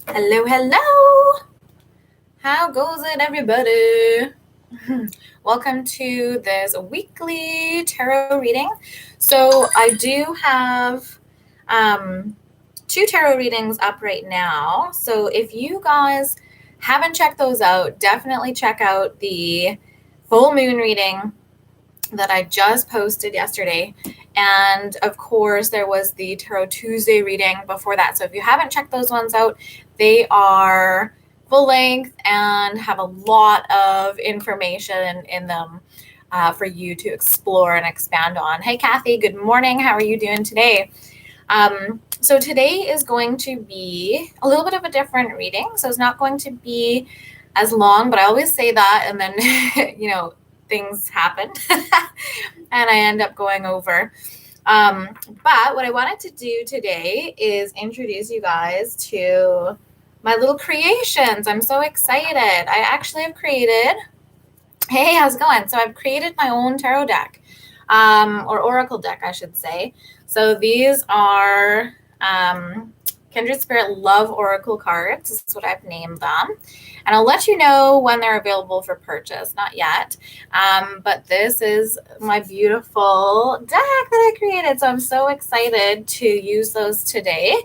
Hello, hello. How goes it, everybody? Welcome to this weekly tarot reading. So I do have two tarot readings up right now. So if you guys haven't checked those out, definitely check out the full moon reading that I just posted yesterday. And of course, there was the Tarot Tuesday reading before that. So if you haven't checked those ones out, they are full length and have a lot of information in them for you to explore and expand on. Hey, Kathy, good morning. How are you doing today? So today is going to be a little bit of a different reading. So it's not going to be as long, but I always say that, and then, things happen and I end up going over. But what I wanted to do today is introduce you guys to my little creations. I'm so excited. I actually have created, hey, how's it going? So I've created my own tarot deck, or oracle deck, I should say. So these are Kindred Spirit Love Oracle cards. This is what I've named them. And I'll let you know when they're available for purchase. Not yet. But this is my beautiful deck that I created. So I'm so excited to use those today.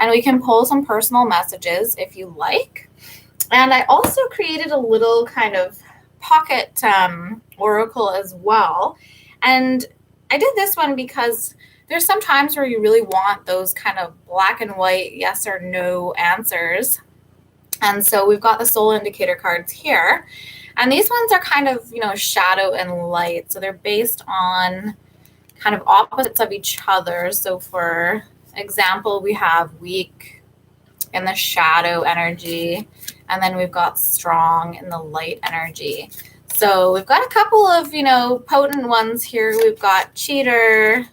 And we can pull some personal messages if you like. And I also created a little kind of pocket oracle as well. And I did this one because there's some times where you really want those kind of black and white yes or no answers. And so we've got the soul indicator cards here. And these ones are kind of, shadow and light. So they're based on kind of opposites of each other. So for example, we have weak in the shadow energy, and then we've got strong in the light energy. So we've got a couple of, potent ones here. We've got cheater,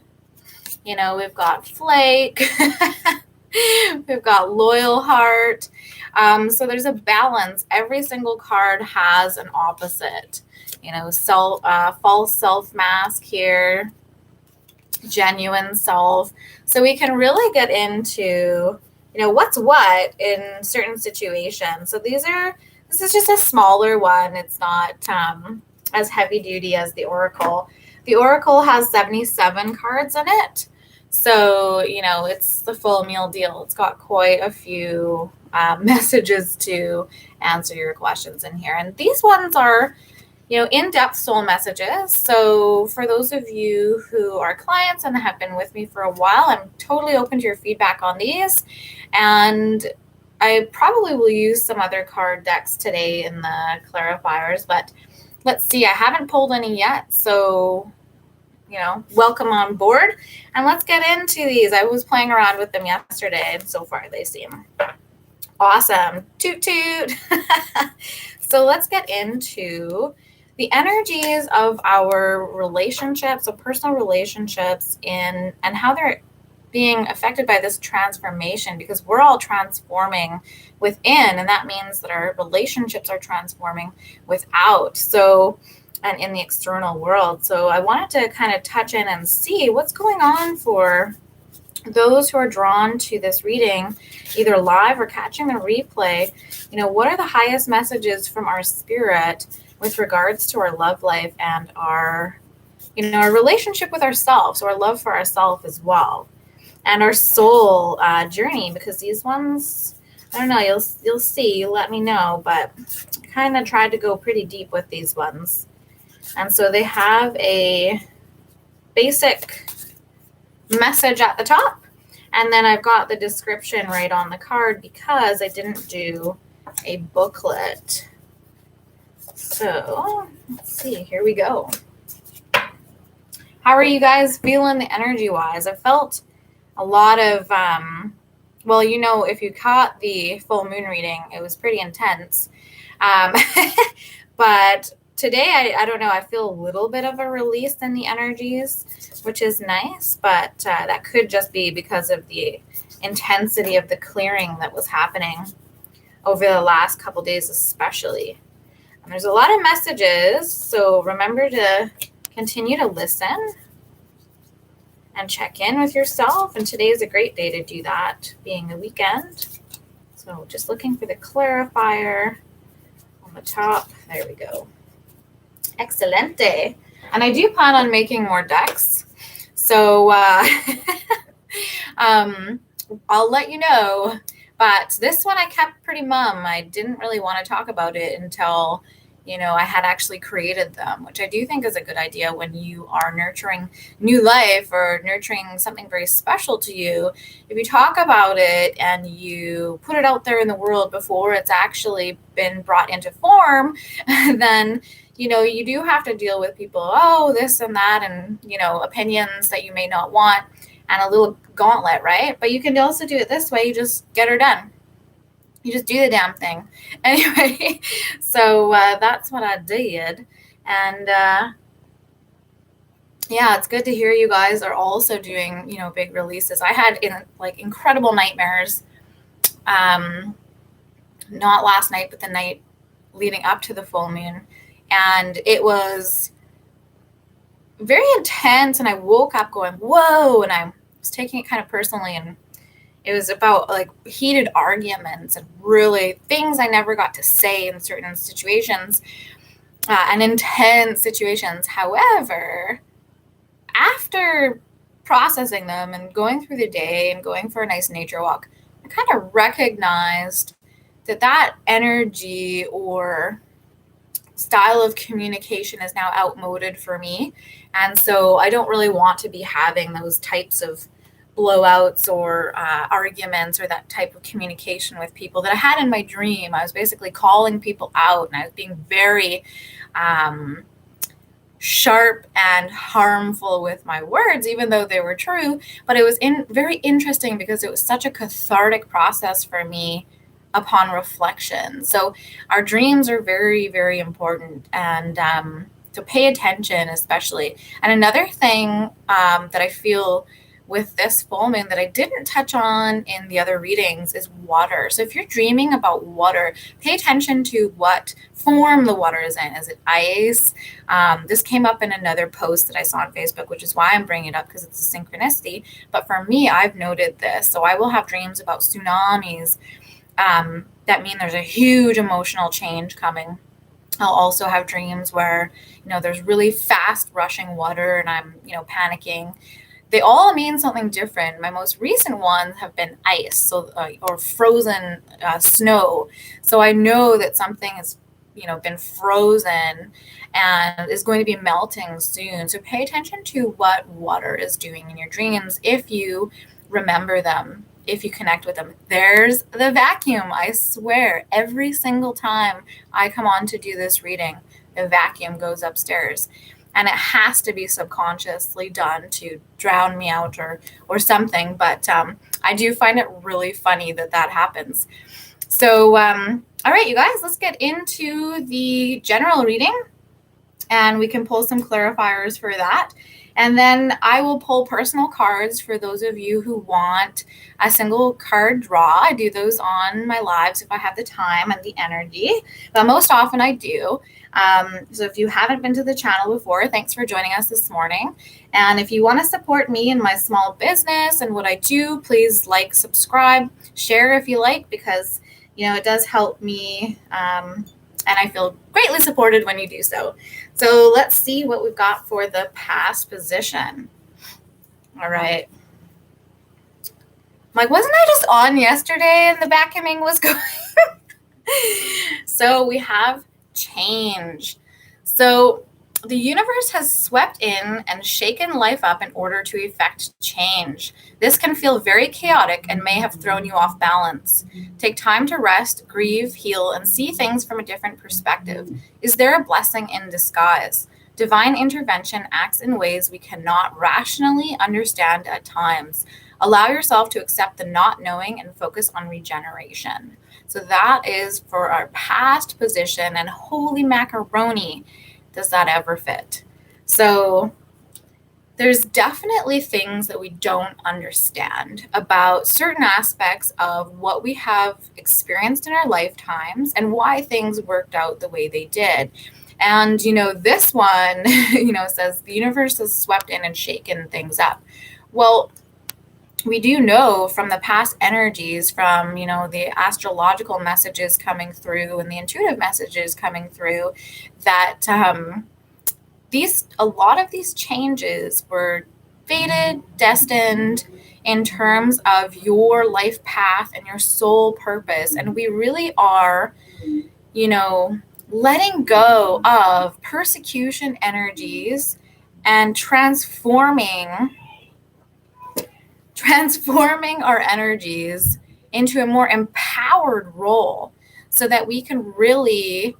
we've got flake, we've got loyal heart. So there's a balance. Every single card has an opposite, false self mask here, genuine self. So we can really get into, what's what in certain situations. So this is just a smaller one. It's not as heavy duty as the Oracle. The Oracle has 77 cards in it. So, it's the full meal deal. It's got quite a few messages to answer your questions in here. And these ones are, in-depth soul messages. So for those of you who are clients and have been with me for a while, I'm totally open to your feedback on these. And I probably will use some other card decks today in the clarifiers, but let's see, I haven't pulled any yet. So, welcome on board. And let's get into these. I was playing around with them yesterday, and so far they seem awesome. Toot toot. So let's get into the energies of our relationships, so personal relationships, and how they're being affected by this transformation, because we're all transforming within, and that means that our relationships are transforming without. So, and in the external world. So I wanted to kind of touch in and see what's going on for those who are drawn to this reading, either live or catching the replay. What are the highest messages from our spirit with regards to our love life and our, our relationship with ourselves, or our love for ourselves as well, and our soul journey? Because these ones, I don't know, you'll see, you let me know, but I kind of tried to go pretty deep with these ones. And so they have a basic message at the top, and then I've got the description right on the card because I didn't do a booklet. So let's see, here we go. How are you guys feeling the energy wise? I felt a lot of, if you caught the full moon reading, it was pretty intense. But today, I don't know, I feel a little bit of a release in the energies, which is nice, but that could just be because of the intensity of the clearing that was happening over the last couple days especially. And there's a lot of messages, so remember to continue to listen and check in with yourself, and today is a great day to do that, being the weekend. So just looking for the clarifier on the top. There we go. Excelente. And I do plan on making more decks. So I'll let you know. But this one I kept pretty mum. I didn't really want to talk about it until, I had actually created them, which I do think is a good idea when you are nurturing new life or nurturing something very special to you. If you talk about it and you put it out there in the world before it's actually been brought into form, then you do have to deal with people, this and that, and, opinions that you may not want, and a little gauntlet, right? But you can also do it this way. You just get her done. You just do the damn thing. Anyway, so that's what I did. And yeah, it's good to hear you guys are also doing, big releases. I had incredible nightmares, not last night, but the night leading up to the full moon. And it was very intense. And I woke up going, whoa, and I was taking it kind of personally. And it was about heated arguments and really things I never got to say in certain situations and intense situations. However, after processing them and going through the day and going for a nice nature walk, I kind of recognized that energy or style of communication is now outmoded for me. And so I don't really want to be having those types of blowouts or arguments or that type of communication with people that I had in my dream. I was basically calling people out, and I was being very sharp and harmful with my words, even though they were true. But it was very interesting because it was such a cathartic process for me upon reflection. So our dreams are very, very important, and to pay attention especially. And another thing that I feel with this full moon that I didn't touch on in the other readings is water. So if you're dreaming about water, pay attention to what form the water is in. Is it ice? This came up in another post that I saw on Facebook, which is why I'm bringing it up, because it's a synchronicity. But for me, I've noted this. So I will have dreams about tsunamis that mean there's a huge emotional change coming. I'll also have dreams where, there's really fast rushing water and I'm, panicking. They all mean something different. My most recent ones have been ice, or frozen snow. So I know that something has, been frozen and is going to be melting soon. So pay attention to what water is doing in your dreams if you remember them, if you connect with them. There's the vacuum. I swear, every single time I come on to do this reading, the vacuum goes upstairs. And it has to be subconsciously done to drown me out or something. But I do find it really funny that happens. So, all right, you guys, let's get into the general reading. And we can pull some clarifiers for that. And then I will pull personal cards for those of you who want a single card draw. I do those on my lives if I have the time and the energy, but most often I do. So if you haven't been to the channel before, thanks for joining us this morning. And if you want to support me and my small business and what I do, please like, subscribe, share if you like, because, it does help me. And I feel greatly supported when you do so. So let's see what we've got for the past position. All right. Wasn't I just on yesterday and the vacuuming was going? So we have change. So the universe has swept in and shaken life up in order to effect change. This can feel very chaotic and may have thrown you off balance. Take time to rest, grieve, heal, and see things from a different perspective. Is there a blessing in disguise? Divine intervention acts in ways we cannot rationally understand at times. Allow yourself to accept the not knowing and focus on regeneration. So that is for our past position, and holy macaroni, does that ever fit? So there's definitely things that we don't understand about certain aspects of what we have experienced in our lifetimes and why things worked out the way they did. And, this one, says the universe has swept in and shaken things up. Well, we do know from the past energies, from, the astrological messages coming through and the intuitive messages coming through, that a lot of these changes were fated, destined in terms of your life path and your soul purpose. And we really are, letting go of persecution energies and transforming our energies into a more empowered role so that we can really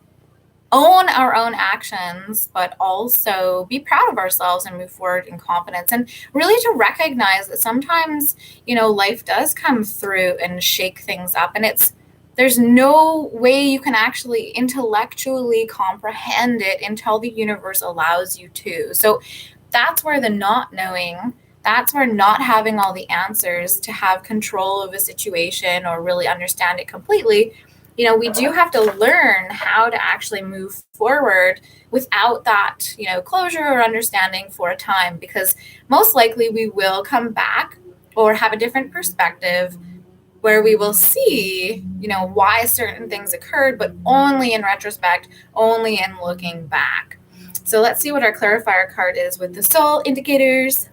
own our own actions, but also be proud of ourselves and move forward in confidence. And really to recognize that sometimes, life does come through and shake things up. And there's no way you can actually intellectually comprehend it until the universe allows you to. So that's where the not knowing, that's where not having all the answers to have control of a situation or really understand it completely, we do have to learn how to actually move forward without that, closure or understanding for a time, because most likely we will come back or have a different perspective where we will see, why certain things occurred, but only in retrospect, only in looking back. So let's see what our clarifier card is with the soul indicators.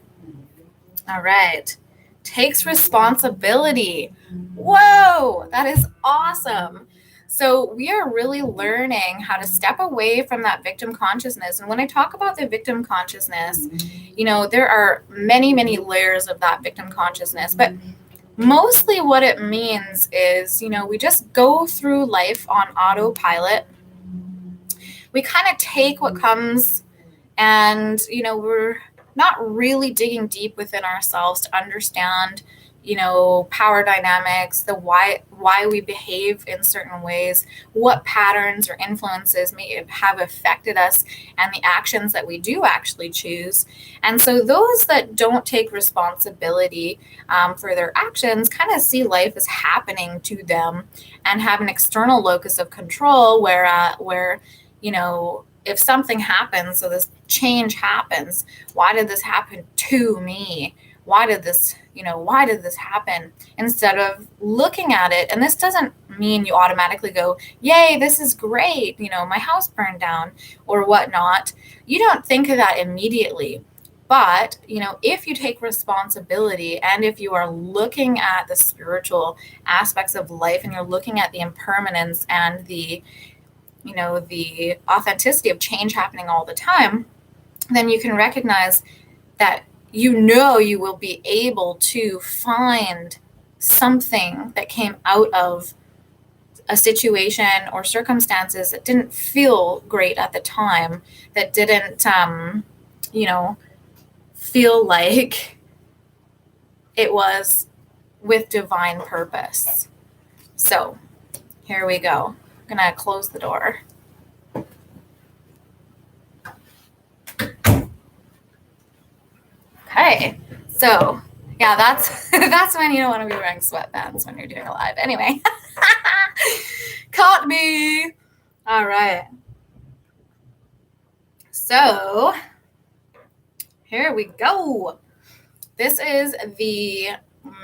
All right. Takes responsibility. Whoa, that is awesome. So we are really learning how to step away from that victim consciousness. And when I talk about the victim consciousness, there are many, many layers of that victim consciousness. But mostly what it means is, we just go through life on autopilot. We kind of take what comes and, we're not really digging deep within ourselves to understand, power dynamics, the why we behave in certain ways, what patterns or influences may have affected us, and the actions that we do actually choose. And so those that don't take responsibility for their actions kind of see life as happening to them and have an external locus of control where if something happens, so this change happens, why did this happen to me? Why did this happen? Instead of looking at it, and this doesn't mean you automatically go, yay, this is great, my house burned down or whatnot. You don't think of that immediately. But, if you take responsibility and if you are looking at the spiritual aspects of life and you're looking at the impermanence and the authenticity of change happening all the time, then you can recognize that you will be able to find something that came out of a situation or circumstances that didn't feel great at the time, that didn't, feel like it was with divine purpose. So here we go. I'm going to close the door. Okay, so yeah, that's when you don't want to be wearing sweatpants when you're doing a live. Anyway, caught me. All right. So here we go. This is the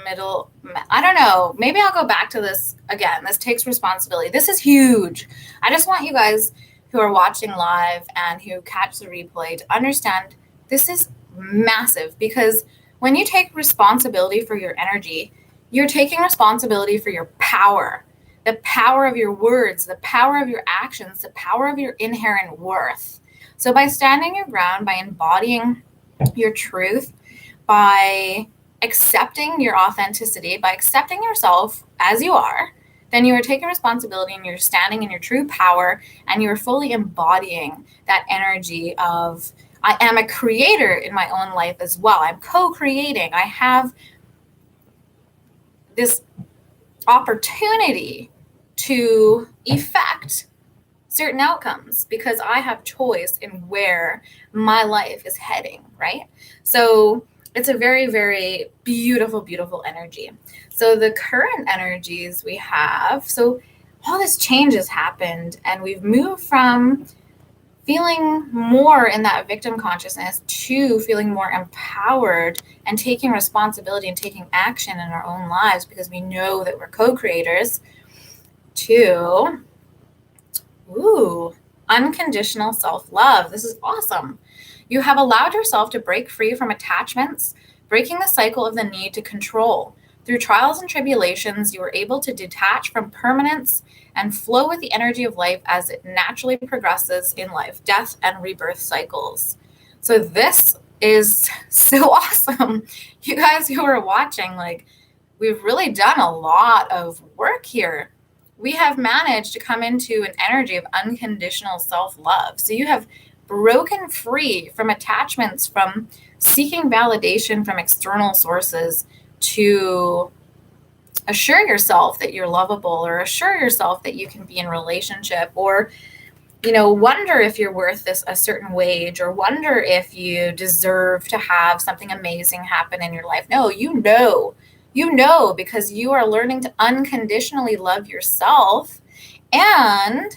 middle. I don't know. Maybe I'll go back to this again. This takes responsibility. This is huge. I just want you guys who are watching live and who catch the replay to understand this is massive, because when you take responsibility for your energy, you're taking responsibility for your power, the power of your words, the power of your actions, the power of your inherent worth. So by standing your ground, by embodying your truth, by accepting your authenticity, by accepting yourself as you are, then you are taking responsibility and you're standing in your true power and you're fully embodying that energy of, I am a creator in my own life as well. I'm co-creating. I have this opportunity to effect certain outcomes because I have choice in where my life is heading, right? So it's a very, very beautiful, beautiful energy. So the current energies we have, so all this change has happened and we've moved from feeling more in that victim consciousness to feeling more empowered and taking responsibility and taking action in our own lives because we know that we're co-creators, to unconditional self-love. This is awesome. You have allowed yourself to break free from attachments, breaking the cycle of the need to control. Through trials and tribulations, you were able to detach from permanence and flow with the energy of life as it naturally progresses in life, death and rebirth cycles. So this is so awesome. You guys who are watching, like, we've really done a lot of work here. We have managed to come into an energy of unconditional self-love. So you have broken free from attachments, from seeking validation from external sources, to assure yourself that you're lovable, or assure yourself that you can be in relationship, or wonder if you're worth a certain wage, or wonder if you deserve to have something amazing happen in your life. No, you know, because you are learning to unconditionally love yourself. And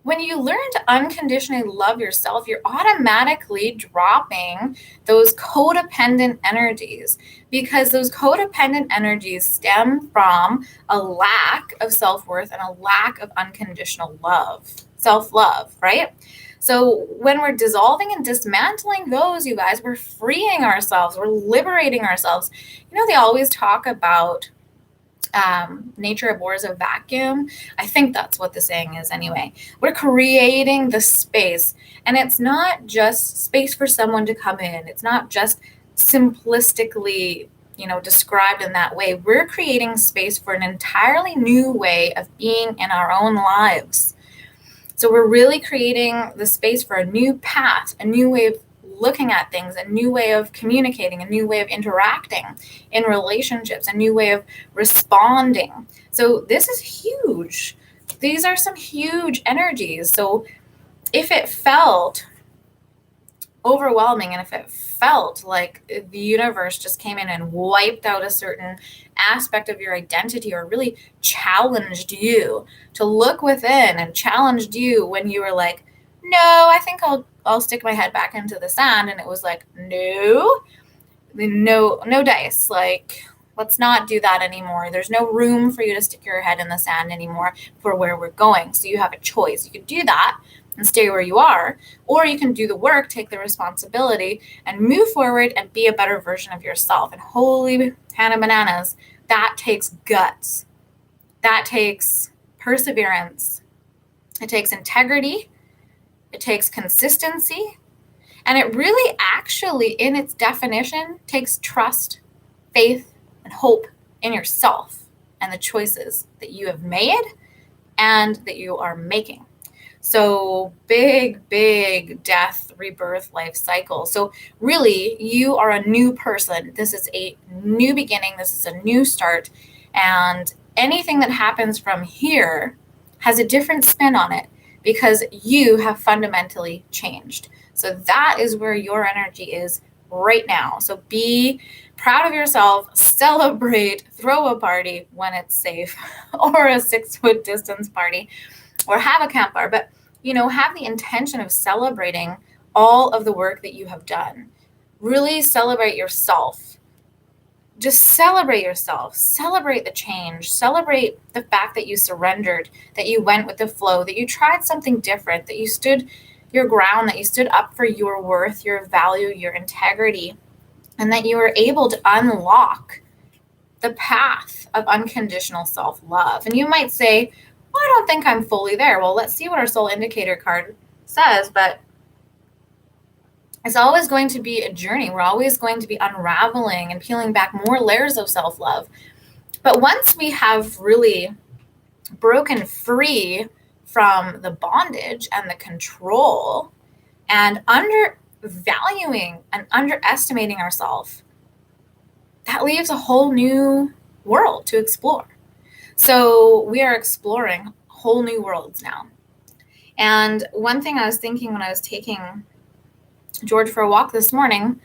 when you learn to unconditionally love yourself, you're automatically dropping those codependent energies, because those codependent energies stem from a lack of self-worth and a lack of unconditional love, self-love, right? So when we're dissolving and dismantling those, you guys, we're freeing ourselves, we're liberating ourselves. They always talk about nature abhors a vacuum. I think that's what the saying is anyway. We're creating the space, and it's not just space for someone to come in. It's not just simplistically, described in that way. We're creating space for an entirely new way of being in our own lives. So we're really creating the space for a new path, a new way of looking at things, a new way of communicating, a new way of interacting in relationships, a new way of responding. So this is huge. These are some huge energies. So if it felt overwhelming, and if it felt like the universe just came in and wiped out a certain aspect of your identity, or really challenged you to look within, and challenged you when you were like, no, I think I'll stick my head back into the sand, and it was like, no dice, like, let's not do that anymore. There's no room for you to stick your head in the sand anymore for where we're going. So you have a choice. You can do that and stay where you are, or you can do the work, take the responsibility, and move forward and be a better version of yourself. And holy Hannah bananas, that takes guts. That takes perseverance. It takes integrity. It takes consistency. And it really actually, in its definition, takes trust, faith, and hope in yourself and the choices that you have made and that you are making. So big death, rebirth, life cycle. So really, you are a new person. This is a new beginning. This is a new start. And anything that happens from here has a different spin on it, because you have fundamentally changed. So that is where your energy is right now. So be proud of yourself, celebrate, throw a party when it's safe, or a 6-foot distance party, or have a campfire. But, have the intention of celebrating all of the work that you have done. Really celebrate yourself. Just celebrate yourself, celebrate the change, celebrate the fact that you surrendered, that you went with the flow, that you tried something different, that you stood your ground, that you stood up for your worth, your value, your integrity, and that you were able to unlock the path of unconditional self-love. And you might say, well, I don't think I'm fully there. Well, let's see what our soul indicator card says, but it's always going to be a journey. We're always going to be unraveling and peeling back more layers of self-love. But once we have really broken free from the bondage and the control, and undervaluing and underestimating ourselves, that leaves a whole new world to explore. So we are exploring whole new worlds now. And one thing I was thinking when I was taking George for a walk this morning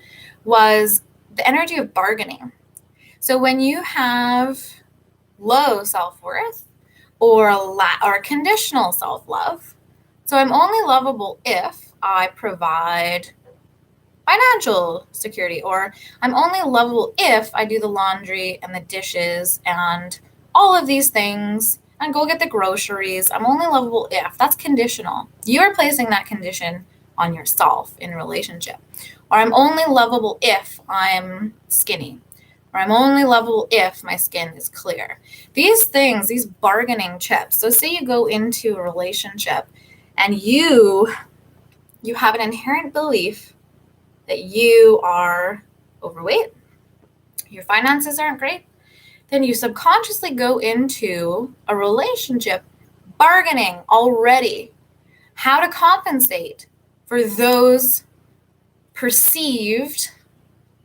was the energy of bargaining. So when you have low self-worth or conditional self-love, So I'm only lovable if I provide financial security, or I'm only lovable if I do the laundry and the dishes and all of these things and go get the groceries. I'm only lovable if. That's conditional. You're placing that condition on yourself in relationship. Or I'm only lovable if I'm skinny. Or I'm only lovable if my skin is clear. These things, these bargaining chips. So say you go into a relationship and you have an inherent belief that you are overweight, your finances aren't great, then you subconsciously go into a relationship bargaining already how to compensate for those perceived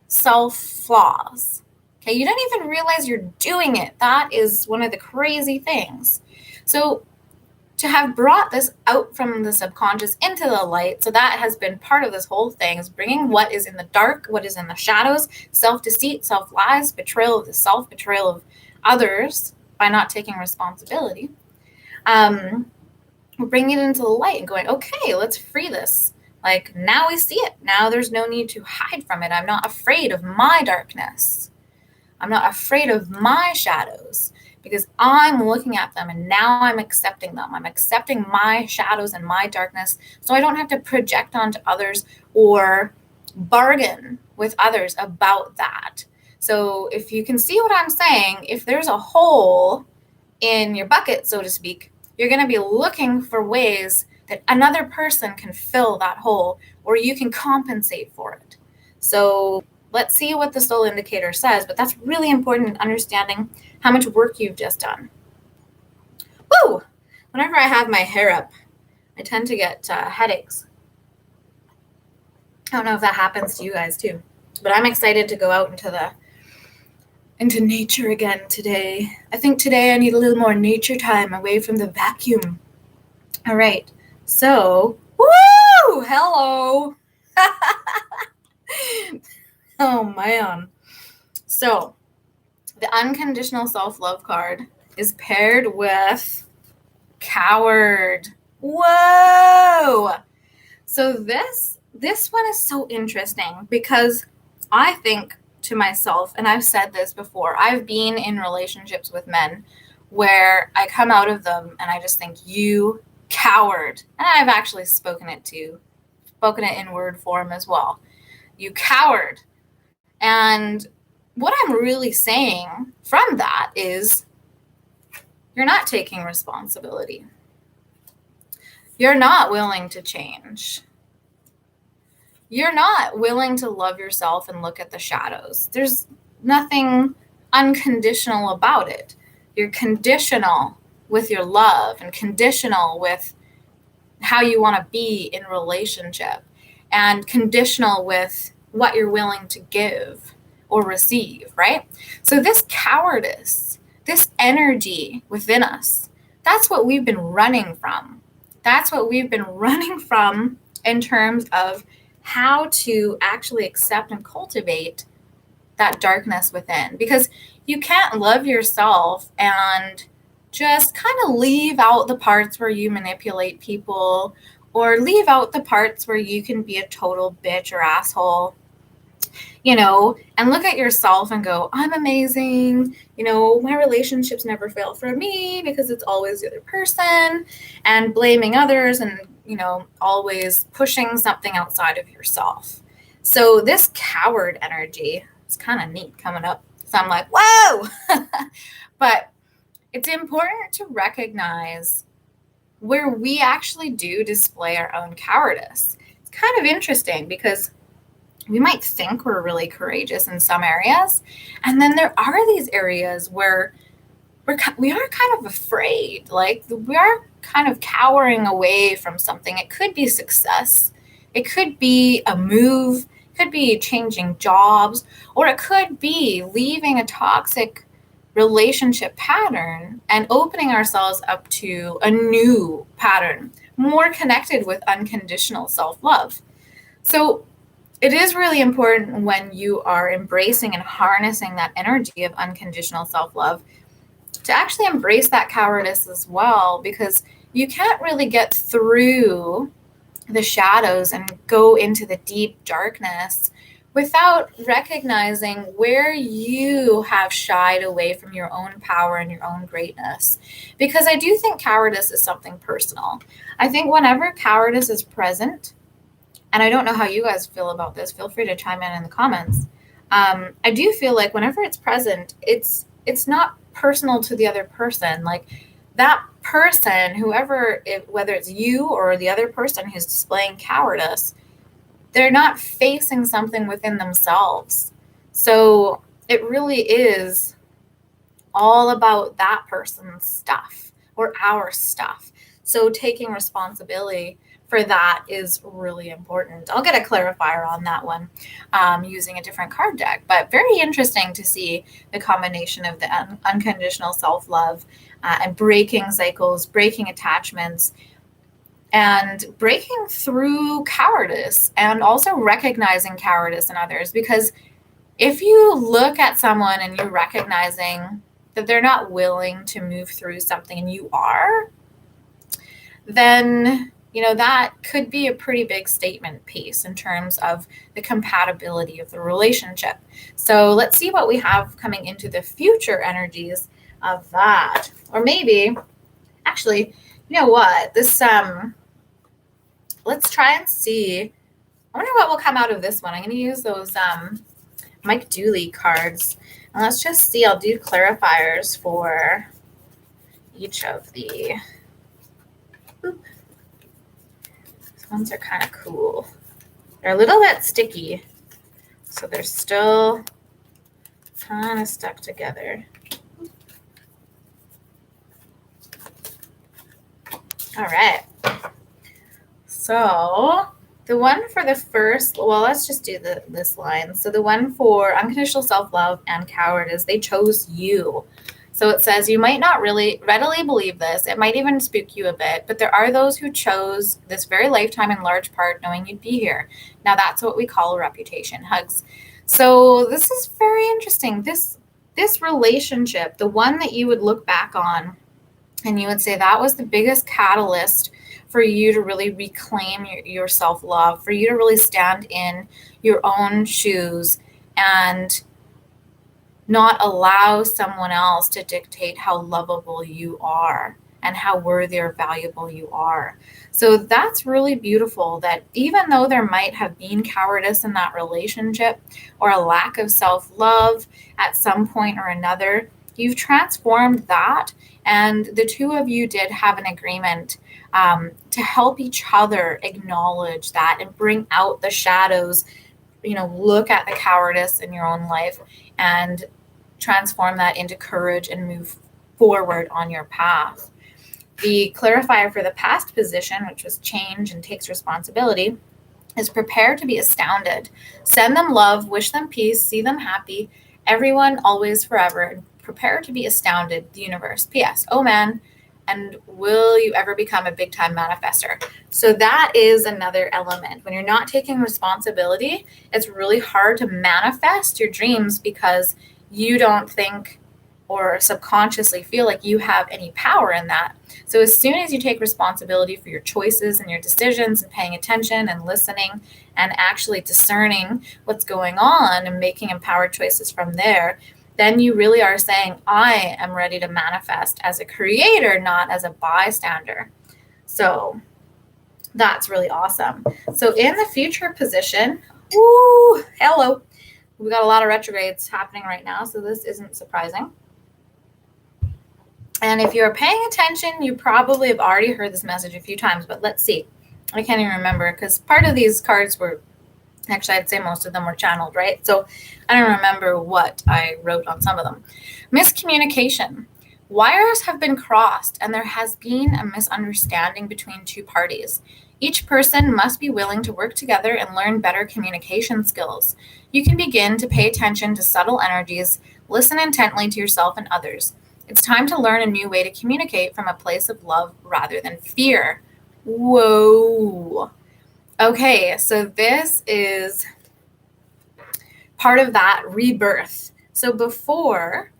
self-flaws. Okay, you don't even realize you're doing it. That is one of the crazy things. So to have brought this out from the subconscious into the light, so that has been part of this whole thing, is bringing what is in the dark, what is in the shadows, self-deceit, self-lies, betrayal of the self, betrayal of others by not taking responsibility. We're bringing it into the light and going, okay, let's free this. Like, now we see it. Now there's no need to hide from it. I'm not afraid of my darkness. I'm not afraid of my shadows, because I'm looking at them and now I'm accepting them. I'm accepting my shadows and my darkness, so I don't have to project onto others or bargain with others about that. So if you can see what I'm saying, if there's a hole in your bucket, so to speak, you're going to be looking for ways that another person can fill that hole, or you can compensate for it. So let's see what the soul indicator says, but that's really important in understanding how much work you've just done. Woo! Whenever I have my hair up, I tend to get headaches. I don't know if that happens to you guys too, but I'm excited to go out into nature again today. I think today I need a little more nature time away from the vacuum. All right, so, woo! Hello! Oh man. So the unconditional self-love card is paired with coward. Whoa! So this one is so interesting, because I think to myself, and I've said this before, I've been in relationships with men where I come out of them and I just think, you coward. And I've actually spoken it in word form as well. You coward. And what I'm really saying from that is, you're not taking responsibility. You're not willing to change. You're not willing to love yourself and look at the shadows. There's nothing unconditional about it. You're conditional with your love and conditional with how you want to be in relationship, and conditional with what you're willing to give or receive, right? So this cowardice, this energy within us, that's what we've been running from. That's what we've been running from in terms of how to actually accept and cultivate that darkness within. Because you can't love yourself and just kind of leave out the parts where you manipulate people, or leave out the parts where you can be a total bitch or asshole, and look at yourself and go, I'm amazing. My relationships never fail for me because it's always the other person, and blaming others and, always pushing something outside of yourself. So this coward energy is kind of neat coming up. So I'm like, whoa! But it's important to recognize where we actually do display our own cowardice. It's kind of interesting, because we might think we're really courageous in some areas, and then there are these areas where we are kind of afraid, like we are kind of cowering away from something. It could be success, it could be a move, it could be changing jobs, or it could be leaving a toxic relationship pattern and opening ourselves up to a new pattern, more connected with unconditional self-love. So it is really important, when you are embracing and harnessing that energy of unconditional self-love, to actually embrace that cowardice as well, because you can't really get through the shadows and go into the deep darkness without recognizing where you have shied away from your own power and your own greatness. Because I do think cowardice is something personal. I think whenever cowardice is present, and I don't know how you guys feel about this, feel free to chime in the comments. I do feel like whenever it's present, it's not personal to the other person. Like that person, whoever, whether it's you or the other person who's displaying cowardice, they're not facing something within themselves. So it really is all about that person's stuff or our stuff. So taking responsibility for that is really important. I'll get a clarifier on that one using a different card deck, but very interesting to see the combination of the unconditional self-love and breaking cycles, breaking attachments, and breaking through cowardice, and also recognizing cowardice in others. Because if you look at someone and you're recognizing that they're not willing to move through something and you are, then that could be a pretty big statement piece in terms of the compatibility of the relationship. So let's see what we have coming into the future energies of that. Or maybe, actually, you know what? This let's try and see. I wonder what will come out of this one. I'm going to use those Mike Dooley cards. And let's just see. I'll do clarifiers for each of the... Oop. These ones are kind of cool. They're a little bit sticky, so they're still kind of stuck together. All right. So the one for the first, well, let's just do this line. So the one for unconditional self-love and cowardice, they chose you. So it says, you might not really readily believe this. It might even spook you a bit, but there are those who chose this very lifetime in large part knowing you'd be here. Now that's what we call a reputation. Hugs. So this is very interesting. This relationship, the one that you would look back on and you would say that was the biggest catalyst for you to really reclaim your self-love, for you to really stand in your own shoes and not allow someone else to dictate how lovable you are and how worthy or valuable you are. So that's really beautiful, that even though there might have been cowardice in that relationship or a lack of self-love at some point or another, you've transformed that. And the two of you did have an agreement to help each other acknowledge that and bring out the shadows, look at the cowardice in your own life and transform that into courage and move forward on your path. The clarifier for the past position, which was change and takes responsibility, is prepare to be astounded. Send them love, wish them peace, see them happy, everyone, always, forever, and prepare to be astounded, the universe. P.S. Oh man, and will you ever become a big time manifester? So that is another element. When you're not taking responsibility, it's really hard to manifest your dreams because you don't think or subconsciously feel like you have any power in that. So as soon as you take responsibility for your choices and your decisions and paying attention and listening and actually discerning what's going on and making empowered choices from there, then you really are saying, I am ready to manifest as a creator, not as a bystander. So that's really awesome. So in the future position, ooh, hello. We got a lot of retrogrades happening right now, so this isn't surprising. And if you're paying attention, you probably have already heard this message a few times, but let's see. I can't even remember because part of these cards were, actually, I'd say most of them were channeled, right? So I don't remember what I wrote on some of them. Miscommunication. Wires have been crossed and there has been a misunderstanding between two parties. Each person must be willing to work together and learn better communication skills. You can begin to pay attention to subtle energies, listen intently to yourself and others. It's time to learn a new way to communicate from a place of love rather than fear. Whoa. Okay, so this is part of that rebirth. So before,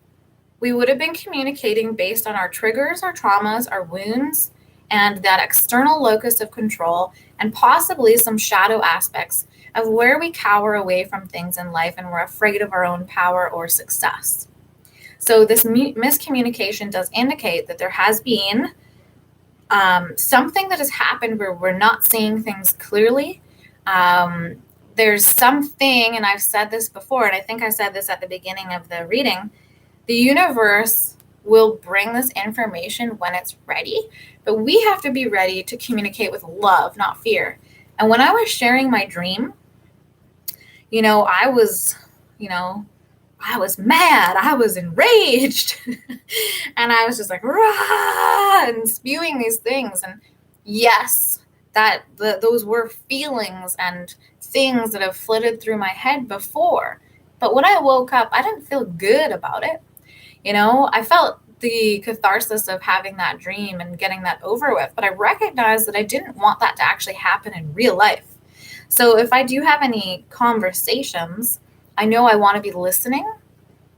we would have been communicating based on our triggers, our traumas, our wounds, and that external locus of control, and possibly some shadow aspects of where we cower away from things in life and we're afraid of our own power or success. So this miscommunication does indicate that there has been something that has happened where we're not seeing things clearly. There's something, and I've said this before, and I think I said this at the beginning of the reading, the universe will bring this information when it's ready, but we have to be ready to communicate with love, not fear. And when I was sharing my dream, I was mad, I was enraged, and I was just like, rah, and spewing these things. And yes, those were feelings and things that have flitted through my head before. But when I woke up, I didn't feel good about it. I felt the catharsis of having that dream and getting that over with, but I recognized that I didn't want that to actually happen in real life. So if I do have any conversations, I know I want to be listening.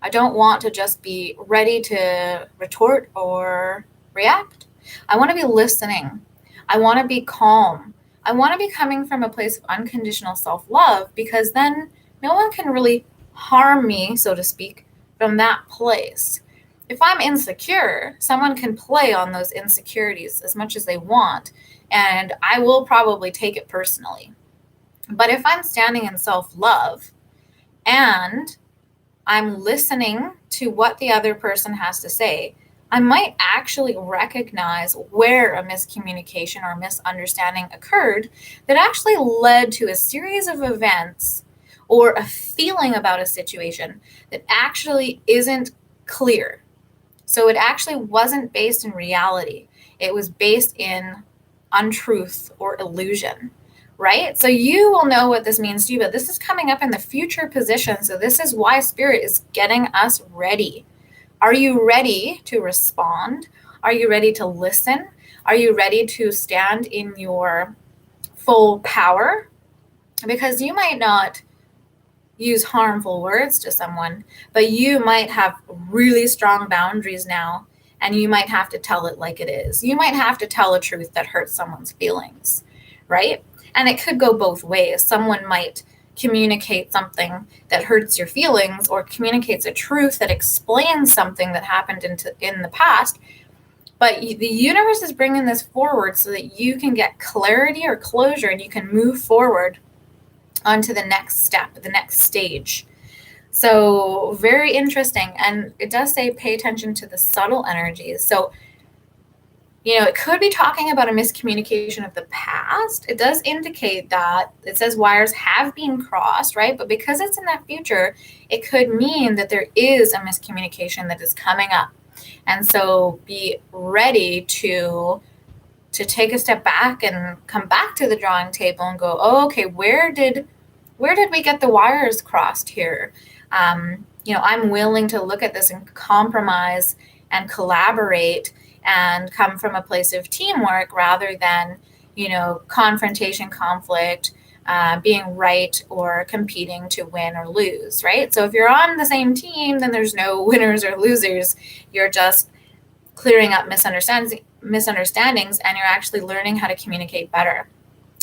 I don't want to just be ready to retort or react. I want to be listening. I want to be calm. I want to be coming from a place of unconditional self-love, because then no one can really harm me, so to speak, from that place. If I'm insecure, someone can play on those insecurities as much as they want, and I will probably take it personally. But if I'm standing in self-love and I'm listening to what the other person has to say, I might actually recognize where a miscommunication or misunderstanding occurred that actually led to a series of events or a feeling about a situation that actually isn't clear. So it actually wasn't based in reality. It was based in untruth or illusion, right? So you will know what this means to you, but this is coming up in the future position. So this is why Spirit is getting us ready. Are you ready to respond? Are you ready to listen? Are you ready to stand in your full power? Because you might not use harmful words to someone, but you might have really strong boundaries now, and you might have to tell it like it is. You might have to tell a truth that hurts someone's feelings, right? And it could go both ways. Someone might communicate something that hurts your feelings, or communicates a truth that explains something that happened in the past. But the universe is bringing this forward so that you can get clarity or closure, and you can move forward onto the next step, the next stage. So very interesting. And it does say pay attention to the subtle energies. So it could be talking about a miscommunication of the past. It does indicate that it says wires have been crossed, right? But because it's in that future, it could mean that there is a miscommunication that is coming up. And so be ready to take a step back and come back to the drawing table and go, oh, okay, where did we get the wires crossed here? I'm willing to look at this and compromise and collaborate and come from a place of teamwork rather than, confrontation, conflict, being right or competing to win or lose, right? So if you're on the same team, then there's no winners or losers. You're just clearing up misunderstandings, and you're actually learning how to communicate better.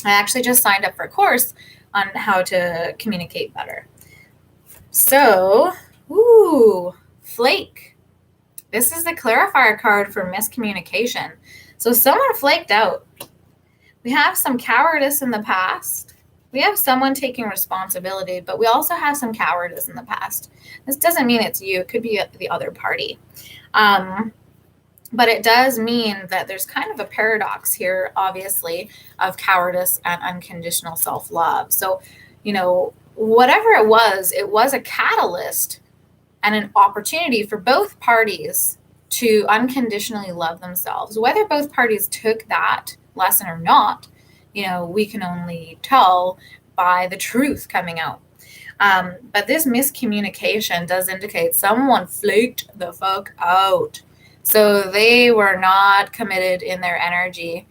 I actually just signed up for a course on how to communicate better. So, flake. This is the clarifier card for miscommunication. So someone flaked out. We have some cowardice in the past. We have someone taking responsibility, but we also have some cowardice in the past. This doesn't mean it's you. It could be the other party. But it does mean that there's kind of a paradox here, obviously, of cowardice and unconditional self-love. So, whatever it was a catalyst and an opportunity for both parties to unconditionally love themselves. Whether both parties took that lesson or not, we can only tell by the truth coming out. But this miscommunication does indicate someone flaked the fuck out. So they were not committed in their energy,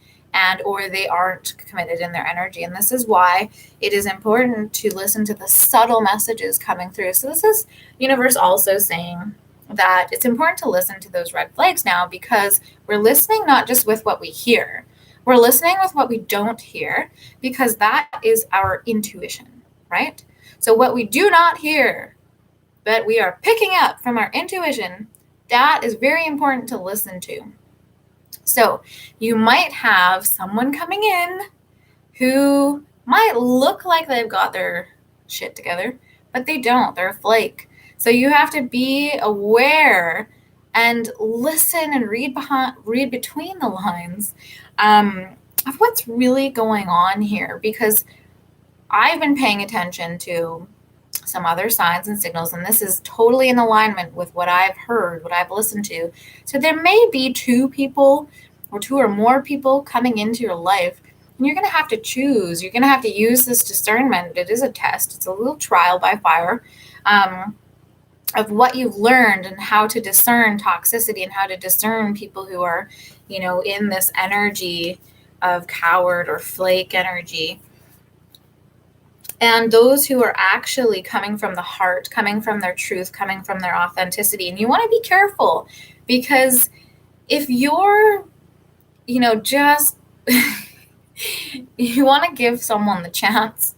or they aren't committed in their energy. And this is why it is important to listen to the subtle messages coming through. So this is universe also saying that it's important to listen to those red flags now, because we're listening not just with what we hear, We're listening with what we don't hear because that is our intuition, right? So what we do not hear, but we are picking up from our intuition, that is very important to listen to. So you might have someone coming in who might look like they've got their shit together, but they don't. They're a flake. So you have to be aware and listen and read between the lines of what's really going on here, because I've been paying attention to some other signs and signals, and this is totally in alignment with what I've heard, what I've listened to. So there may be two people or two or more people coming into your life, and you're going to have to choose. You're going to have to use this discernment. It is a test. It's a little trial by fire of what you've learned and how to discern toxicity and how to discern people who are, in this energy of coward or flake energy. And those who are actually coming from the heart, coming from their truth, coming from their authenticity. And you want to be careful, because if you're, just, you want to give someone the chance.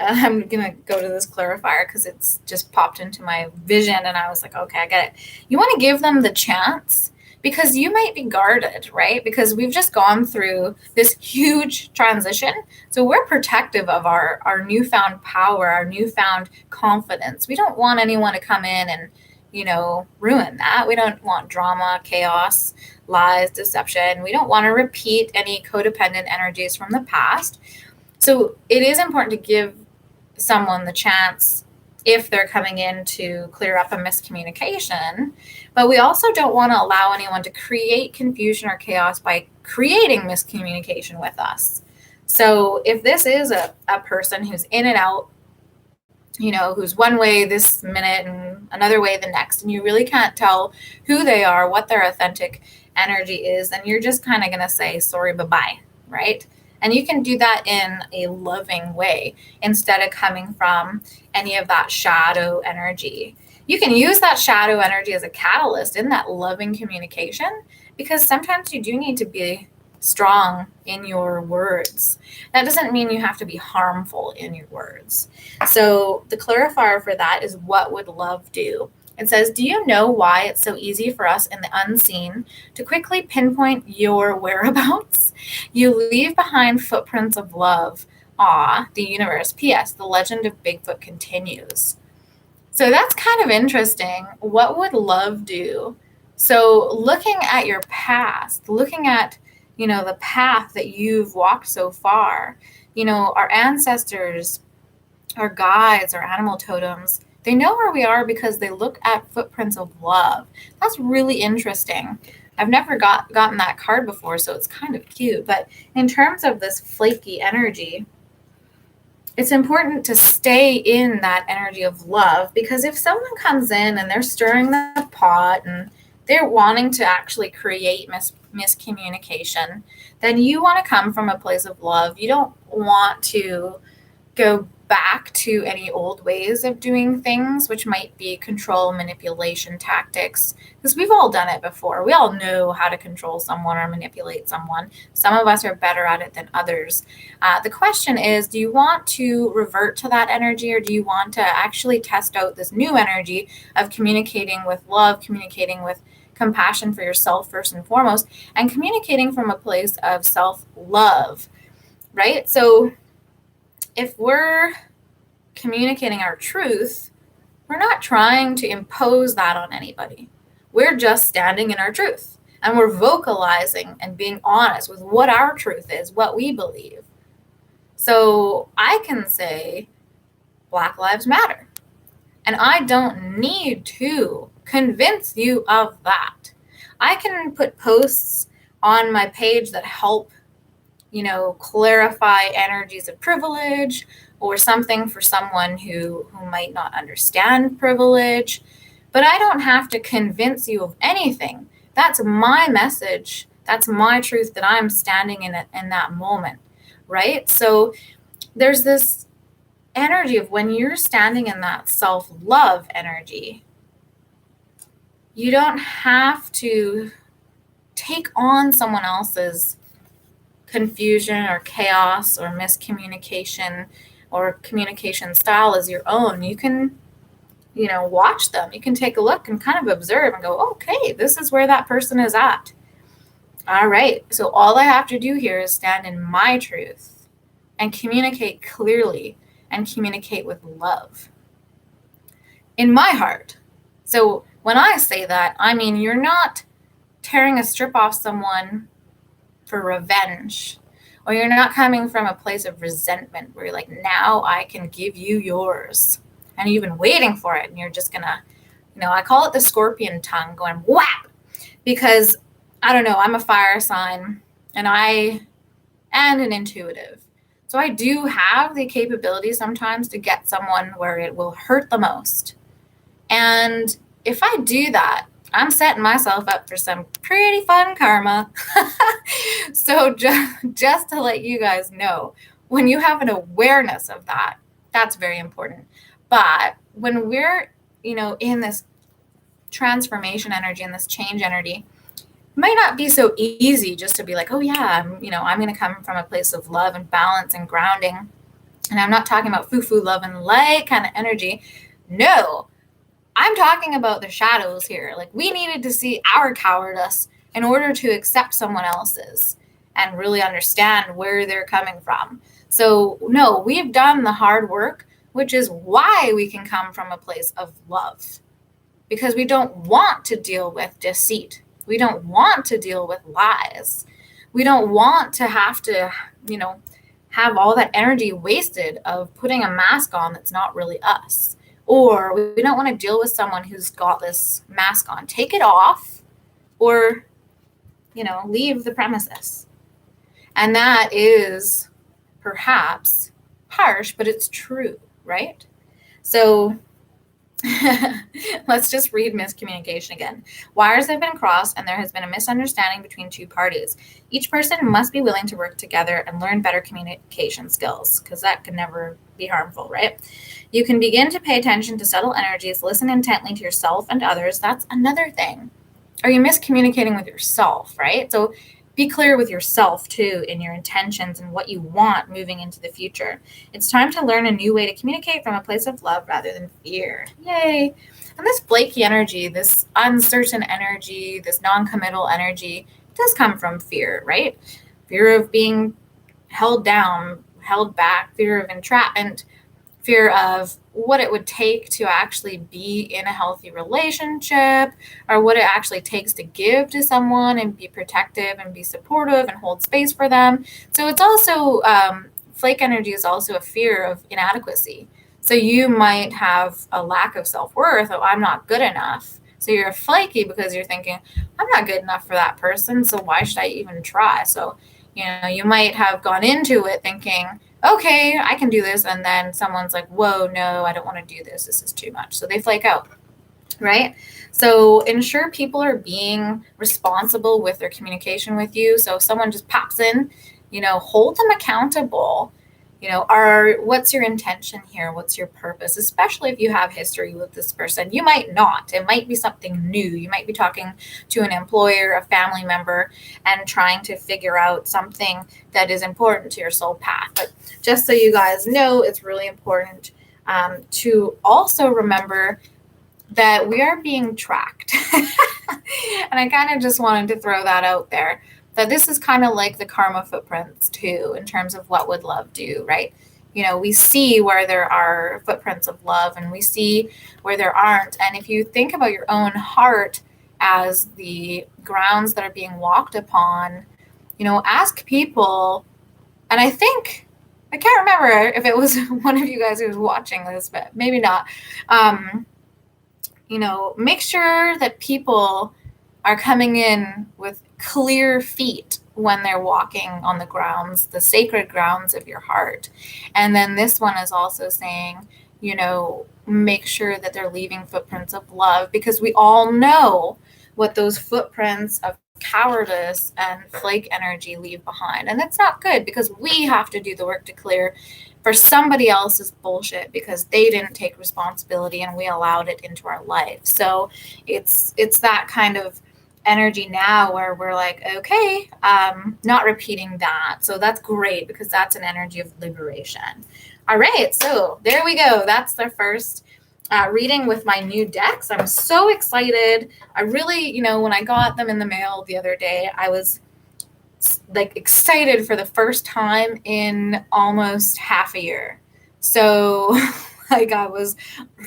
I'm going to go to this clarifier because it's just popped into my vision and I was like, okay, I get it. You want to give them the chance because you might be guarded, right? Because we've just gone through this huge transition. So we're protective of our newfound power, our newfound confidence. We don't want anyone to come in and, ruin that. We don't want drama, chaos, lies, deception. We don't want to repeat any codependent energies from the past. So it is important to give someone the chance if they're coming in to clear up a miscommunication, but we also don't want to allow anyone to create confusion or chaos by creating miscommunication with us. So if this is a person who's in and out, who's one way this minute and another way the next, and you really can't tell who they are, what their authentic energy is, then you're just kind of going to say, sorry, bye-bye, right? And you can do that in a loving way instead of coming from any of that shadow energy. You can use that shadow energy as a catalyst in that loving communication, because sometimes you do need to be strong in your words. That doesn't mean you have to be harmful in your words. So the clarifier for that is, what would love do? It says, do you know why it's so easy for us in the unseen to quickly pinpoint your whereabouts? You leave behind footprints of love. Aw, the universe. P.S. The legend of Bigfoot continues. So that's kind of interesting. What would love do? So looking at your past, looking at, the path that you've walked so far, our ancestors, our guides, our animal totems, they know where we are because they look at footprints of love. That's really interesting. I've never gotten that card before, so it's kind of cute. But in terms of this flaky energy, it's important to stay in that energy of love, because if someone comes in and they're stirring the pot and they're wanting to actually create miscommunication, then you want to come from a place of love. You don't want to go back to any old ways of doing things, which might be control, manipulation tactics, because we've all done it before. We all know how to control someone or manipulate someone. Some of us are better at it than others. The question is, do you want to revert to that energy, or do you want to actually test out this new energy of communicating with love, communicating with compassion for yourself first and foremost, and communicating from a place of self-love, right? So if we're communicating our truth, we're not trying to impose that on anybody. We're just standing in our truth, and we're vocalizing and being honest with what our truth is, what we believe. So I can say Black Lives Matter, and I don't need to convince you of that. I can put posts on my page that help clarify energies of privilege or something for someone who might not understand privilege. But I don't have to convince you of anything. That's my message. That's my truth that I'm standing in that moment, right? So there's this energy of when you're standing in that self-love energy, you don't have to take on someone else's confusion or chaos or miscommunication or communication style as your own. You can, watch them. You can take a look and kind of observe and go, okay, this is where that person is at. All right. So all I have to do here is stand in my truth and communicate clearly and communicate with love in my heart. So when I say that, I mean, you're not tearing a strip off someone for revenge, or you're not coming from a place of resentment where you're like, now I can give you yours. And you've been waiting for it. And you're just going to, I call it the scorpion tongue going whap, because I don't know, I'm a fire sign and an intuitive. So I do have the capability sometimes to get someone where it will hurt the most. And if I do that, I'm setting myself up for some pretty fun karma. So just to let you guys know, when you have an awareness of that, that's very important. But when we're, in this transformation energy and this change energy, it might not be so easy just to be like, oh yeah, I'm going to come from a place of love and balance and grounding. And I'm not talking about foo-foo love and light kind of energy. No, I'm talking about the shadows here. Like, we needed to see our cowardice in order to accept someone else's and really understand where they're coming from. So no, we've done the hard work, which is why we can come from a place of love, because we don't want to deal with deceit. We don't want to deal with lies. We don't want to have to, have all that energy wasted of putting a mask on that's not really us. Or we don't want to deal with someone who's got this mask on. Take it off, or, leave the premises. And that is perhaps harsh, but it's true, right? So let's just read miscommunication again. Wires have been crossed and there has been a misunderstanding between two parties. Each person must be willing to work together and learn better communication skills, because that can never be harmful, right? You can begin to pay attention to subtle energies, listen intently to yourself and others. That's another thing. Are you miscommunicating with yourself, right? So be clear with yourself too in your intentions and what you want moving into the future. It's time to learn a new way to communicate from a place of love rather than fear. Yay. And this flaky energy, this uncertain energy, this non-committal energy does come from fear, right? Fear of being held down, held back, fear of entrapment, fear of what it would take to actually be in a healthy relationship, or what it actually takes to give to someone and be protective and be supportive and hold space for them. So it's also, flake energy is also a fear of inadequacy. So you might have a lack of self-worth. Oh, I'm not good enough. So you're flaky because you're thinking, I'm not good enough for that person, so why should I even try? So, you might have gone into it thinking, okay, I can do this. And then someone's like, whoa, no, I don't want to do this. This is too much. So they flake out, right? So ensure people are being responsible with their communication with you. So if someone just pops in, hold them accountable. What's your intention here? What's your purpose? Especially if you have history with this person. You might not. It might be something new. You might be talking to an employer, a family member, and trying to figure out something that is important to your soul path. But just so you guys know, it's really important to also remember that we are being tracked. And I kind of just wanted to throw that out there. That this is kind of like the karma footprints too, in terms of what would love do, right? We see where there are footprints of love and we see where there aren't. And if you think about your own heart as the grounds that are being walked upon, ask people. And I think, I can't remember if it was one of you guys who was watching this, but maybe not. Make sure that people are coming in with clear feet when they're walking on the grounds, the sacred grounds of your heart. And then this one is also saying, make sure that they're leaving footprints of love, because we all know what those footprints of cowardice and flake energy leave behind. And that's not good, because we have to do the work to clear for somebody else's bullshit because they didn't take responsibility and we allowed it into our life. So it's that kind of energy now where we're like, okay, not repeating that. So that's great because that's an energy of liberation. All right, so there we go. That's the first reading with my new decks. I'm so excited. I really, when I got them in the mail the other day, I was like excited for the first time in almost half a year. So like I was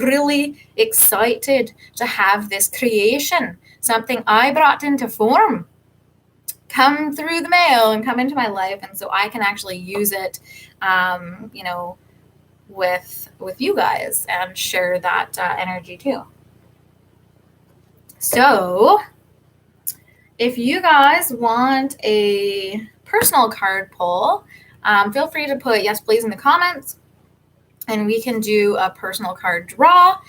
really excited to have this creation, something I brought into form, come through the mail and come into my life. And so I can actually use it, with you guys and share that energy too. So if you guys want a personal card pull, feel free to put yes, please in the comments, and we can do a personal card draw.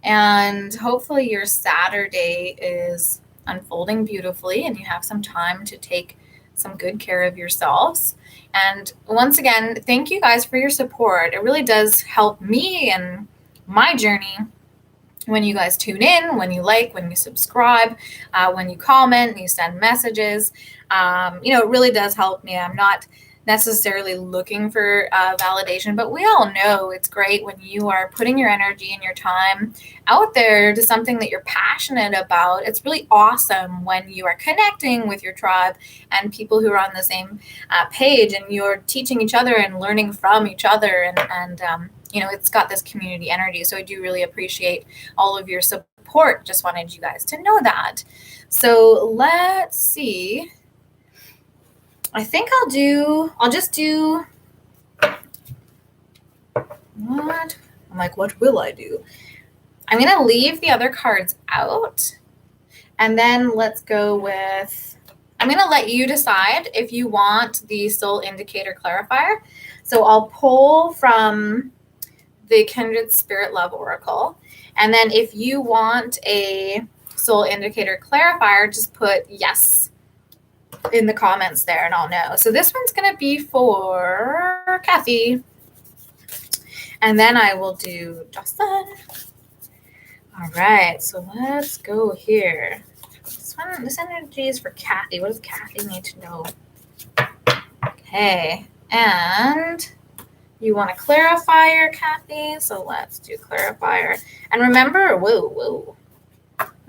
And hopefully your Saturday is unfolding beautifully and you have some time to take some good care of yourselves. And once again, thank you guys for your support. It really does help me and my journey when you guys tune in, when you like, when you subscribe, when you comment, you send messages. It really does help me. I'm not necessarily looking for validation, but we all know it's great when you are putting your energy and your time out there to something that you're passionate about. It's really awesome when you are connecting with your tribe and people who are on the same page, and you're teaching each other and learning from each other, and it's got this community energy. So I do really appreciate all of your support. Just wanted you guys to know that. So let's see. I think I'll just do, what? I'm like, what will I do? I'm going to leave the other cards out, and then let's go with, I'm going to let you decide if you want the Soul Indicator Clarifier. So I'll pull from the Kindred Spirit Love Oracle, and then if you want a Soul Indicator Clarifier, just put yes in the comments there and I'll know. So this one's going to be for Kathy. And then I will do Justin. All right, so let's go here. This energy is for Kathy. What does Kathy need to know? Okay, and you want a clarifier, Kathy? So let's do clarifier. And remember, whoa.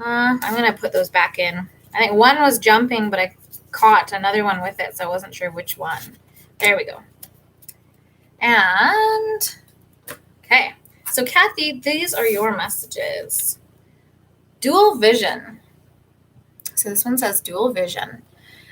I'm going to put those back in. I think one was jumping, but I caught another one with it, so I wasn't sure which one. There we go. And okay, so Kathy, these are your messages. Dual vision. So this one says dual vision.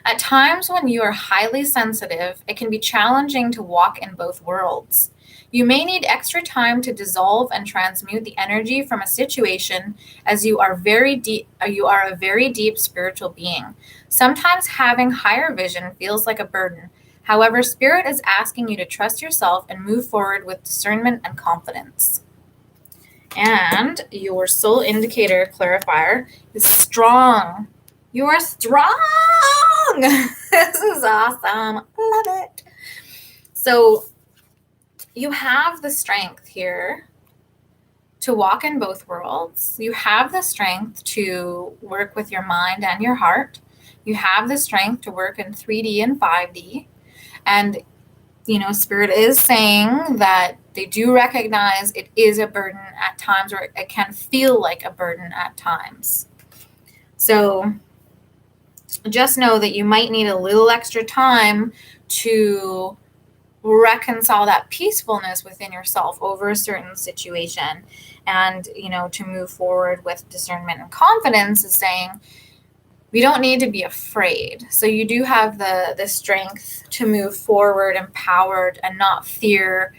At times when you are highly sensitive, it can be challenging to walk in both worlds. You may need extra time to dissolve and transmute the energy from a situation, as you are a very deep spiritual being. Sometimes having higher vision feels like a burden. However, Spirit is asking you to trust yourself and move forward with discernment and confidence. And your Soul Indicator Clarifier is strong. You are strong. This is awesome. Love it. So you have the strength here to walk in both worlds. You have the strength to work with your mind and your heart. You have the strength to work in 3D and 5D. And, Spirit is saying that they do recognize it is a burden at times, or it can feel like a burden at times. So just know that you might need a little extra time to reconcile that peacefulness within yourself over a certain situation. And, to move forward with discernment and confidence is saying, we don't need to be afraid. So you do have the strength to move forward, empowered, and not fear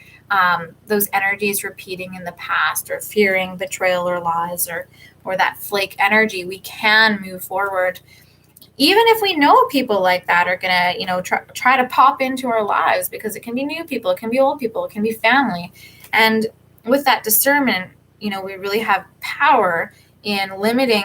those energies repeating in the past, or fearing betrayal or lies, or that flake energy. We can move forward. Even if we know people like that are going to, try to pop into our lives, because it can be new people, it can be old people, it can be family. And with that discernment, we really have power in limiting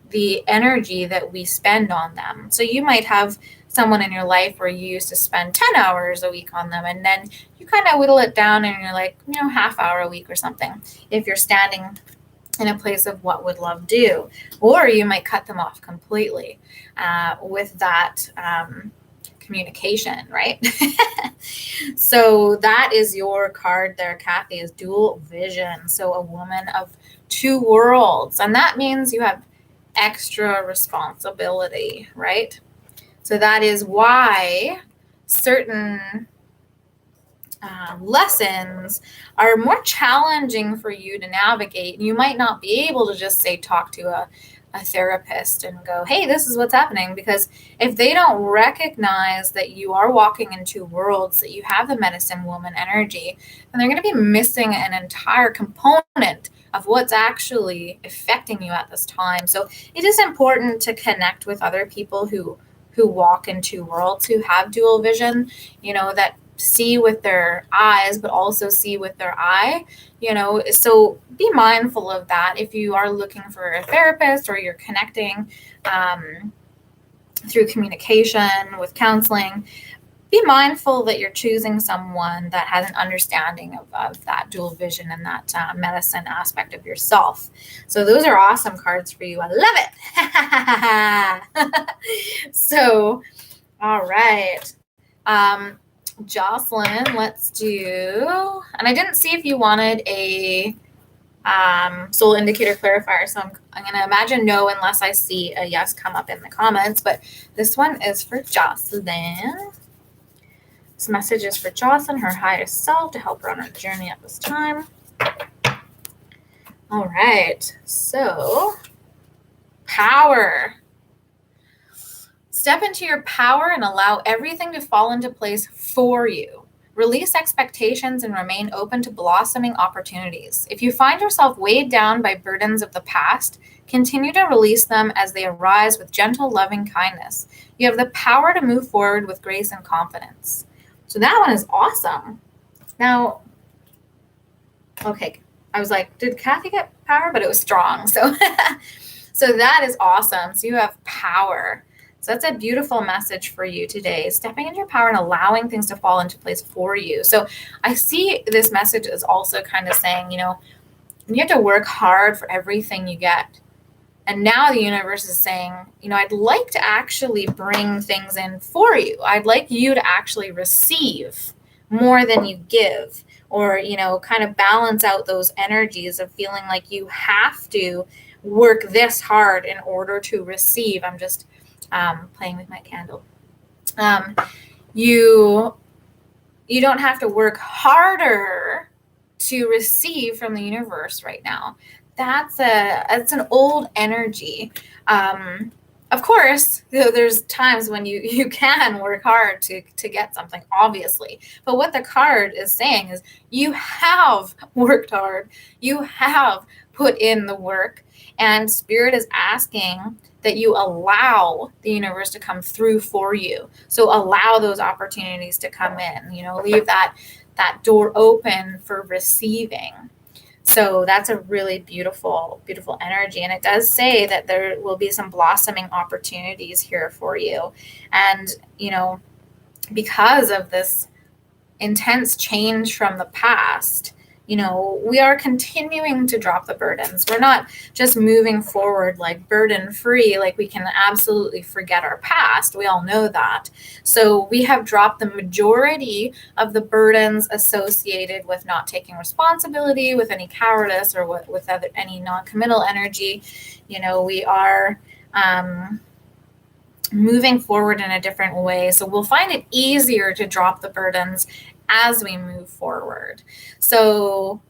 the energy that we spend on them. So you might have someone in your life where you used to spend 10 hours a week on them, and then you kind of whittle it down and you're like, half hour a week or something. If you're standing in a place of what would love do, or you might cut them off completely with that communication, right? So that is your card there, Kathy, is dual vision. So a woman of two worlds, and that means you have extra responsibility, right? So that is why certain lessons are more challenging for you to navigate. You might not be able to just say, talk to a therapist and go, hey, this is what's happening. Because if they don't recognize that you are walking in two worlds, that you have the medicine woman energy, then they're going to be missing an entire component of what's actually affecting you at this time. So it is important to connect with other people who walk in two worlds, who have dual vision, that see with their eyes, but also see with their eye, so be mindful of that. If you are looking for a therapist or you're connecting through communication with counseling, be mindful that you're choosing someone that has an understanding of that dual vision and that medicine aspect of yourself. So those are awesome cards for you. I love it. So, all right. Jocelyn, let's do, and I didn't see if you wanted a soul indicator clarifier, so I'm going to imagine no unless I see a yes come up in the comments, but this one is for Jocelyn. This message is for Jocelyn, her highest self, to help her on her journey at this time. All right, so power. Step into your power and allow everything to fall into place for you. Release expectations and remain open to blossoming opportunities. If you find yourself weighed down by burdens of the past, continue to release them as they arise with gentle, loving kindness. You have the power to move forward with grace and confidence. So that one is awesome. Now, okay, I was like, did Kathy get power? But it was strong. So, so that is awesome. So you have power. So that's a beautiful message for you today, stepping into your power and allowing things to fall into place for you. So I see this message is also kind of saying, you have to work hard for everything you get. And now the universe is saying, I'd like to actually bring things in for you. I'd like you to actually receive more than you give, or, kind of balance out those energies of feeling like you have to work this hard in order to receive. I'm just playing with my candle. You don't have to work harder to receive from the universe right now. That's an old energy. Of course, there's times when you can work hard to get something, obviously. But what the card is saying is you have worked hard. You have put in the work. And Spirit is asking that you allow the universe to come through for you. So allow those opportunities to come in, leave that door open for receiving. So that's a really beautiful, beautiful energy. And it does say that there will be some blossoming opportunities here for you. And, because of this intense change from the past, we are continuing to drop the burdens. We're not just moving forward like burden free, like we can absolutely forget our past. We all know that. So we have dropped the majority of the burdens associated with not taking responsibility, with any cowardice, or with any non-committal energy. We are moving forward in a different way. So we'll find it easier to drop the burdens as we move forward. So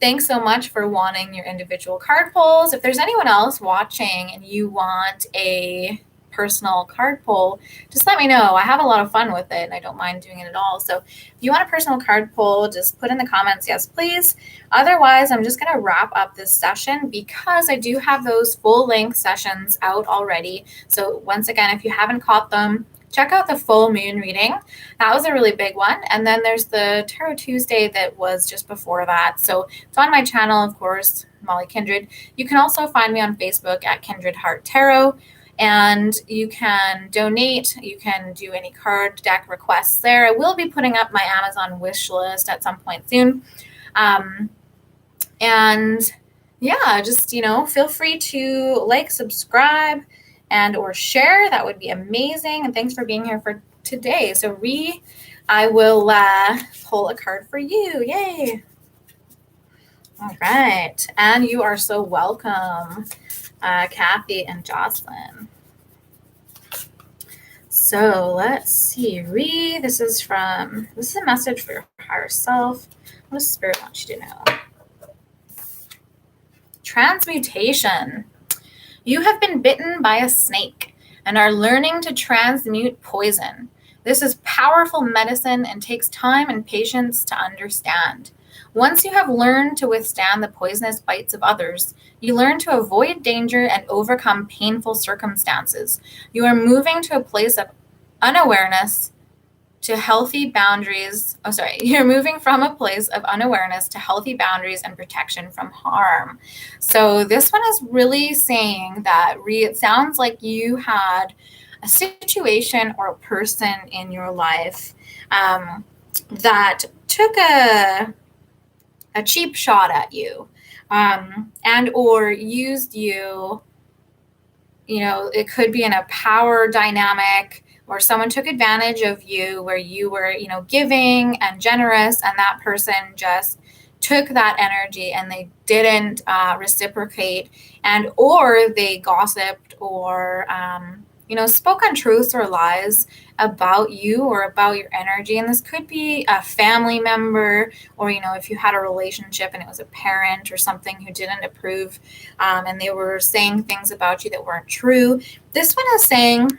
thanks so much for wanting your individual card pulls. If there's anyone else watching and you want a personal card pull, just let me know. I have a lot of fun with it and I don't mind doing it at all. So if you want a personal card pull, just put in the comments, yes, please. Otherwise, I'm just going to wrap up this session because I do have those full length sessions out already. So once again, if you haven't caught them, check out the full moon reading. That was a really big one. And then there's the Tarot Tuesday that was just before that. So it's on my channel, of course, Mollie Kindred. You can also find me on Facebook at Kindred Heart Tarot. And you can donate. You can do any card deck requests there. I will be putting up my Amazon wish list at some point soon. And yeah, just, feel free to like, subscribe, and or share. That would be amazing. And thanks for being here for today. So I will pull a card for you. Yay. All right. And you are so welcome, Kathy and Jocelyn. So let's see. This is a message for your higher self. What does Spirit want you to know? Transmutation. You have been bitten by a snake and are learning to transmute poison. This is powerful medicine and takes time and patience to understand. Once you have learned to withstand the poisonous bites of others, you learn to avoid danger and overcome painful circumstances. You are moving to a place of unawareness to healthy boundaries. You're moving from a place of unawareness to healthy boundaries and protection from harm. So this one is really saying that it sounds like you had a situation or a person in your life that took a cheap shot at you and or used you. It could be in a power dynamic, or someone took advantage of you where you were, giving and generous, and that person just took that energy and they didn't reciprocate, and or they gossiped or spoke untruths or lies about you or about your energy. And this could be a family member, or if you had a relationship and it was a parent or something who didn't approve, and they were saying things about you that weren't true. This one is saying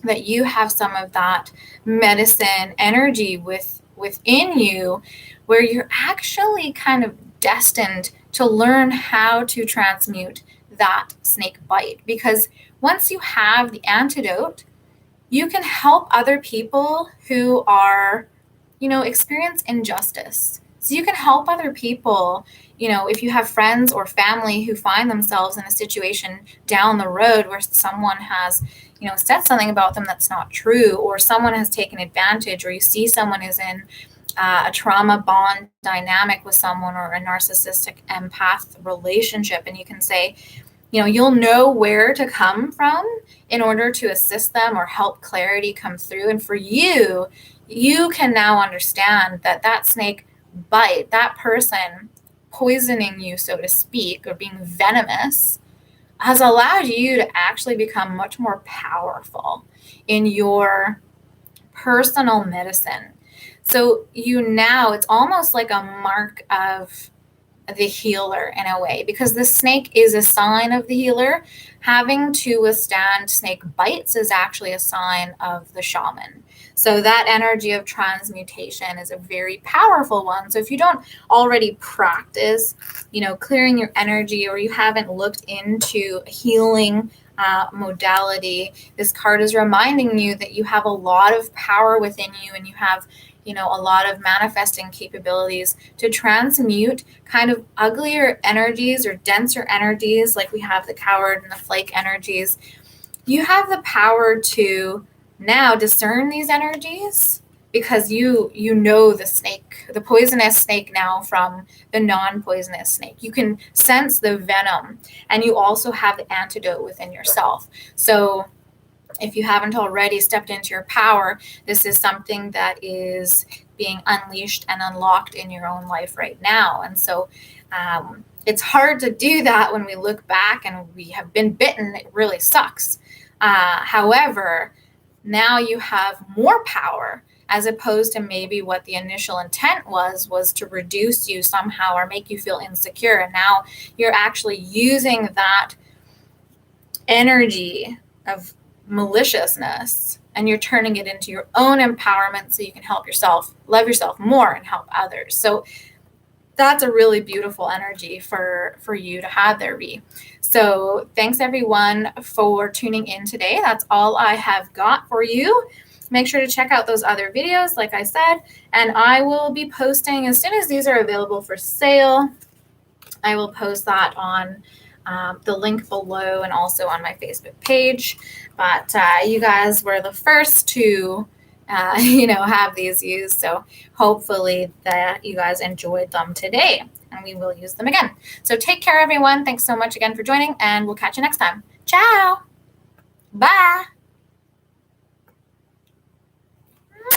that you have some of that medicine energy within you, where you're actually kind of destined to learn how to transmute that snake bite. Because once you have the antidote, you can help other people who are, experience injustice. So you can help other people, if you have friends or family who find themselves in a situation down the road where someone has, said something about them that's not true, or someone has taken advantage, or you see someone is in a trauma bond dynamic with someone, or a narcissistic empath relationship, and you can say, you'll know where to come from in order to assist them or help clarity come through. And for you can now understand that snake bite, that person poisoning you, so to speak, or being venomous, has allowed you to actually become much more powerful in your personal medicine. So now it's almost like a mark of the healer in a way, because the snake is a sign of the healer. Having to withstand snake bites is actually a sign of the shaman. So that energy of transmutation is a very powerful one. So if you don't already practice, clearing your energy, or you haven't looked into healing modality, this card is reminding you that you have a lot of power within you, and you have a lot of manifesting capabilities to transmute kind of uglier energies or denser energies, like we have the coward and the flake energies. You have the power to now discern these energies, because you know the snake, the poisonous snake now from the non-poisonous snake. You can sense the venom, and you also have the antidote within yourself. So if you haven't already stepped into your power, this is something that is being unleashed and unlocked in your own life right now. And so it's hard to do that when we look back and we have been bitten. It really sucks. However, now you have more power, as opposed to maybe what the initial intent was to reduce you somehow or make you feel insecure. And now you're actually using that energy of maliciousness, and you're turning it into your own empowerment, so you can help yourself, love yourself more, and help others. So that's a really beautiful energy for you to have there, Ree. So thanks everyone for tuning in today. That's all I have got for you. Make sure to check out those other videos, like I said, and I will be posting as soon as these are available for sale. I will post that on the link below and also on my Facebook page. But you guys were the first to have these used, so hopefully that you guys enjoyed them today. and we will use them again. So take care, everyone. Thanks so much again for joining, and we'll catch you next time. Ciao. Bye.